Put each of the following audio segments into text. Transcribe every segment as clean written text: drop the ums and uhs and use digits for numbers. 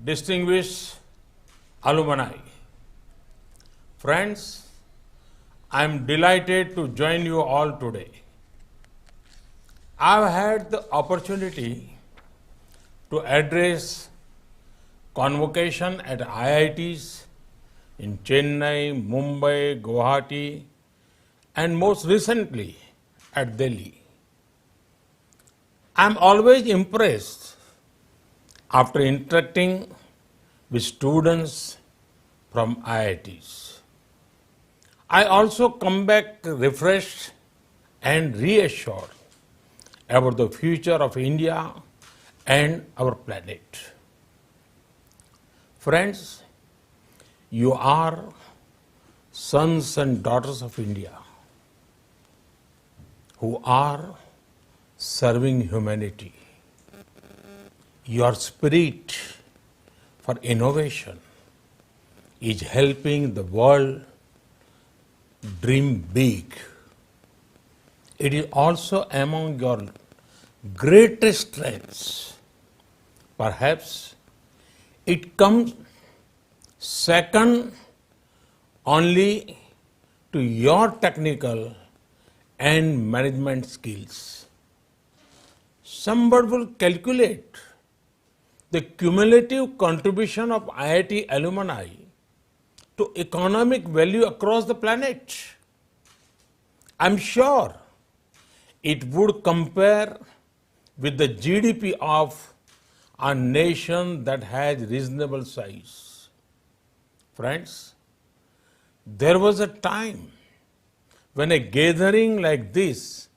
Distinguished alumni, friends, I am delighted to join you all today. I have had the opportunity to address convocation at IITs in Chennai, Mumbai, Guwahati, and most recently at Delhi. I am always impressed after interacting with students from IITs. I also come back refreshed and reassured about the future of India and our planet. Friends, you are sons and daughters of India who are serving humanity. Your spirit for innovation is helping the world dream big. It is also among your greatest strengths. Perhaps it comes second only to your technical and management skills. Somebody will calculate the cumulative contribution of IIT alumni to economic value across the planet. I'm sure it would compare with the GDP of a nation that has reasonable size. Friends, there was a time when a gathering like this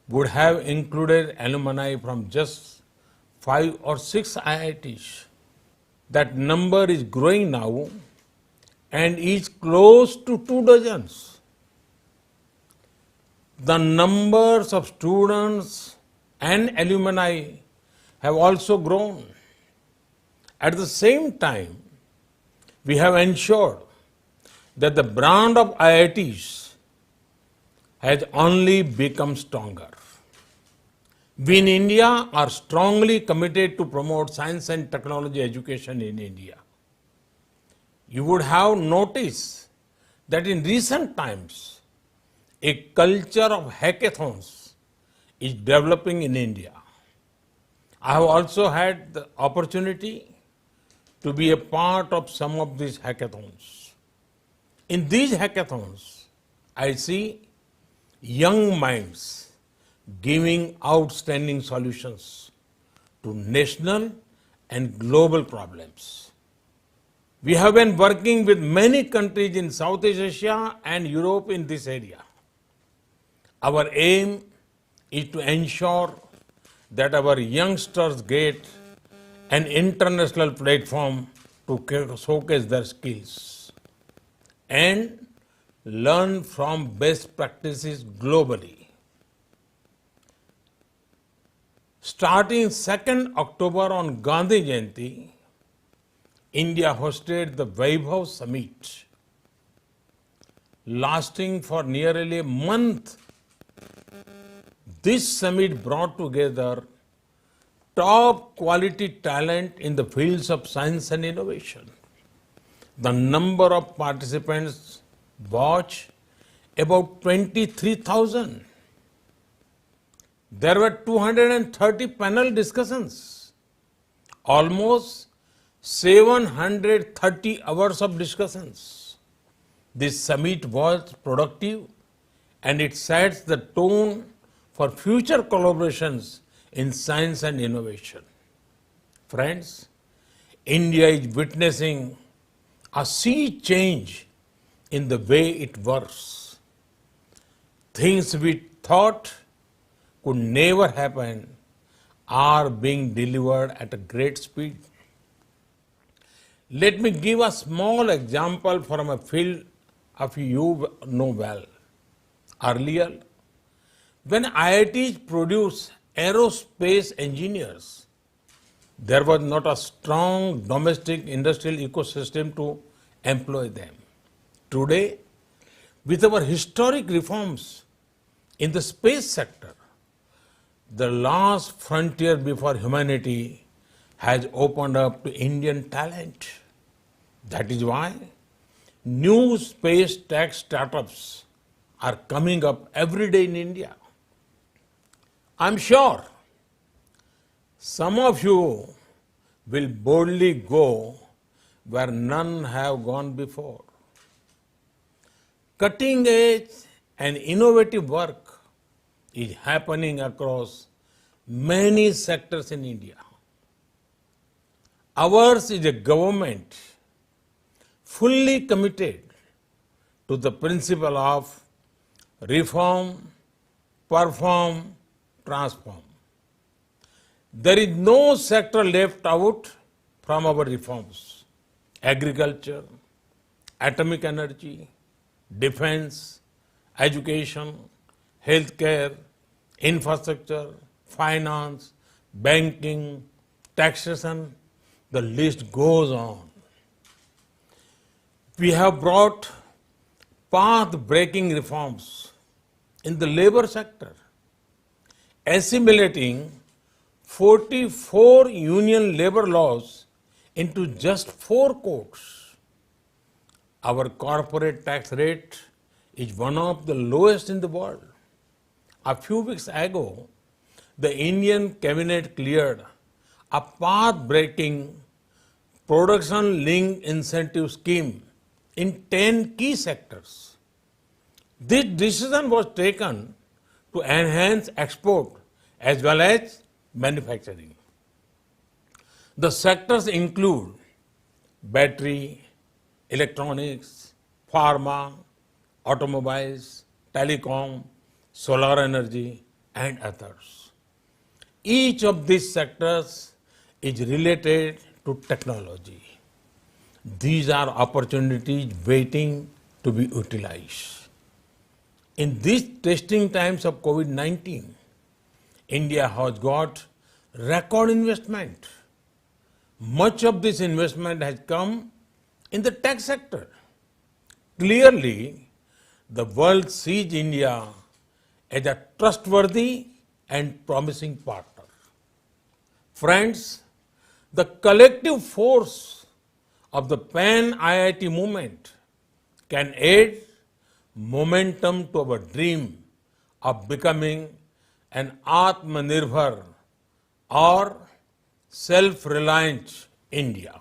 would have included alumni from just 5 or 6 IITs. That number is growing now and is close to 2 dozens. The numbers of students and alumni have also grown. At the same time, we have ensured that the brand of IITs has only become stronger. We in India are strongly committed to promote science and technology education in India. You would have noticed that in recent times, a culture of hackathons is developing in India. I have also had the opportunity to be a part of some of these hackathons. In these hackathons, I see young minds giving outstanding solutions to national and global problems. We have been working with many countries in Southeast Asia and Europe in this area. Our aim is to ensure that our youngsters get an international platform to showcase their skills and learn from best practices globally. Starting 2nd October on Gandhi Jayanti, India hosted the Vaibhav Summit, lasting for nearly a month. This summit brought together top quality talent in the fields of science and innovation. The number of participants was about 23,000. There were 230 panel discussions, almost 730 hours of discussions. This summit was productive and it sets the tone for future collaborations in science and innovation. Friends, India is witnessing a sea change in the way it works. Things we thought could never happen are being delivered at a great speed. Let me give a small example from a field of you know well. Earlier, when IITs produce aerospace engineers, there was not a strong domestic industrial ecosystem to employ them. Today, with our historic reforms in the space sector, the last frontier before humanity has opened up to Indian talent. That is why new space tech startups are coming up every day in India. I'm sure some of you will boldly go where none have gone before. Cutting edge and innovative work is happening across many sectors in India. Ours is a government fully committed to the principle of reform, perform, transform. There is no sector left out from our reforms. Agriculture, atomic energy, defense, education, healthcare, infrastructure, finance, banking, taxation, the list goes on. We have brought path-breaking reforms in the labor sector, assimilating 44 union labor laws into just 4 codes. Our corporate tax rate is one of the lowest in the world. A few weeks ago, the Indian cabinet cleared a path-breaking production-linked incentive scheme in 10 key sectors. This decision was taken to enhance export as well as manufacturing. The sectors include battery, electronics, pharma, automobiles, telecom, solar energy, and others. Each of these sectors is related to technology. These are opportunities waiting to be utilized. In these testing times of COVID-19, India has got record investment. Much of this investment has come in the tech sector. Clearly, the world sees India as a trustworthy and promising partner. Friends, the collective force of the Pan IIT movement can add momentum to our dream of becoming an Atmanirbhar or self-reliant India.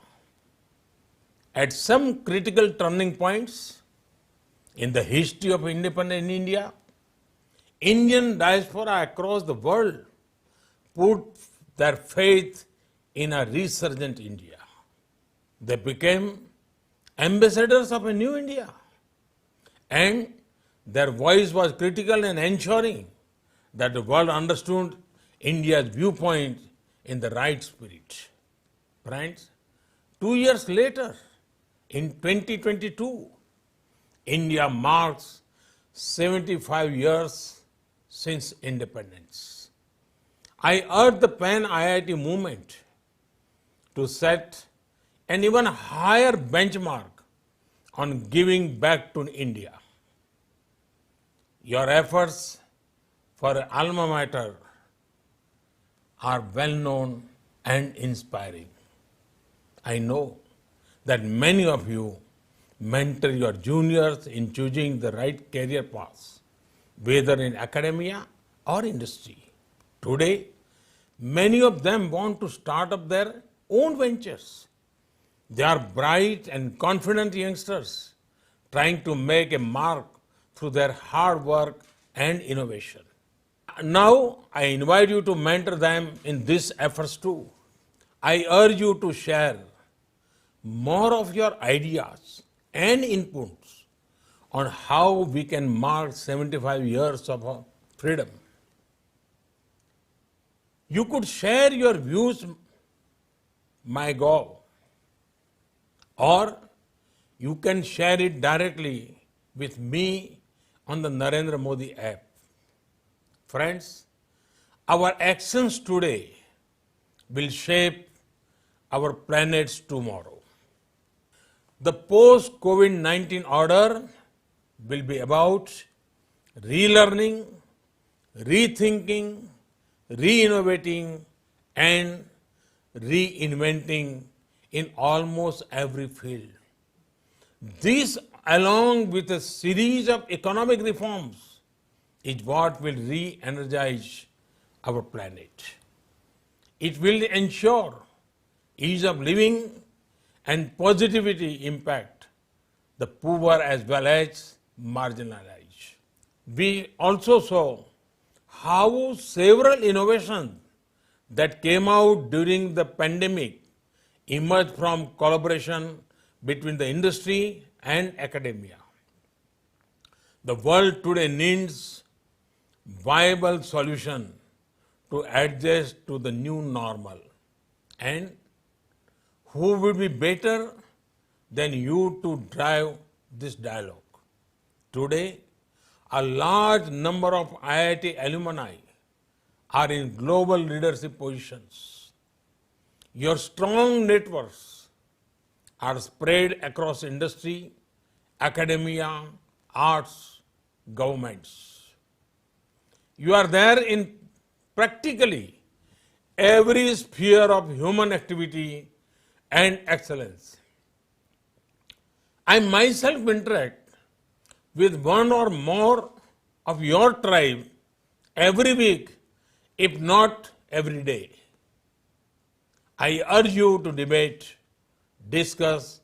At some critical turning points in the history of independent India, Indian diaspora across the world put their faith in a resurgent India. They became ambassadors of a new India, and their voice was critical in ensuring that the world understood India's viewpoint in the right spirit. Friends, 2 years later, in 2022, India marks 75 years since independence. I urge the Pan IIT movement to set an even higher benchmark on giving back to India. Your efforts for alma mater are well known and inspiring. I know that many of you mentor your juniors in choosing the right career paths, whether in academia or industry. Today, many of them want to start up their own ventures. They are bright and confident youngsters trying to make a mark through their hard work and innovation. Now, I invite you to mentor them in these efforts too. I urge you to share more of your ideas and inputs on how we can mark 75 years of freedom. You could share your views, MyGov, or you can share it directly with me on the Narendra Modi app. Friends, our actions today will shape our planet's tomorrow. The post-COVID-19 order will be about relearning, rethinking, re-innovating, and reinventing in almost every field. This, along with a series of economic reforms, is what will re-energize our planet. It will ensure ease of living and positivity impact the poor as well as marginalized. We also saw how several innovations that came out during the pandemic emerged from collaboration between the industry and academia. The world today needs viable solution to adjust to the new normal. And who would be better than you to drive this dialogue? Today, a large number of IIT alumni are in global leadership positions. Your strong networks are spread across industry, academia, arts, governments. You are there in practically every sphere of human activity and excellence. I myself interact with one or more of your tribe every week, if not every day. I urge you to debate, discuss,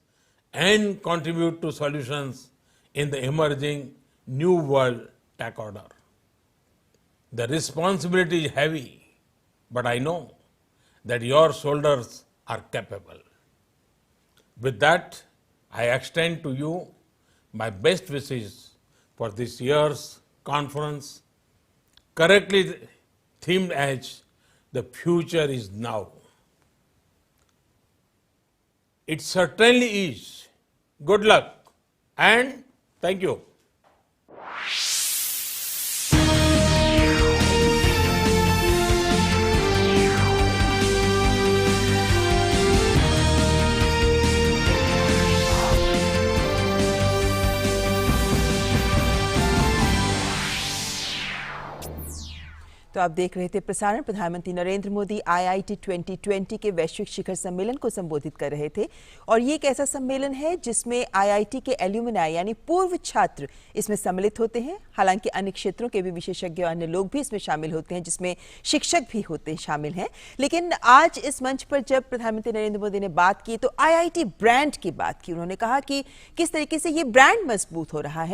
and contribute to solutions in the emerging new world tech order. The responsibility is heavy, but I know that your shoulders are capable. With that, I extend to you my best wishes for this year's conference, correctly themed as "The Future is Now." It certainly is. Good luck and thank you. तो आप देख रहे थे प्रसारण। प्रधानमंत्री Narendra Modi IIT 2020 के वैश्विक शिखर सम्मेलन को संबोधित कर रहे थे और ये एक ऐसा सम्मेलन है जिसमें IIT के एल्यूमिनाई यानी पूर्व छात्र इसमें सम्मिलित होते हैं। हालांकि अन्य क्षेत्रों के भी विशेषज्ञ और अन्य लोग भी इसमें शामिल होते हैं, जिसमें शिक्षक भी होते शामिल हैं। लेकिन आज इस मंच पर जब प्रधानमंत्री नरेंद्र मोदी ने बात की तो IIT ब्रांड की बात की। उन्होंने कहा कि किस तरीके से ये ब्रांड मजबूत हो रहा है।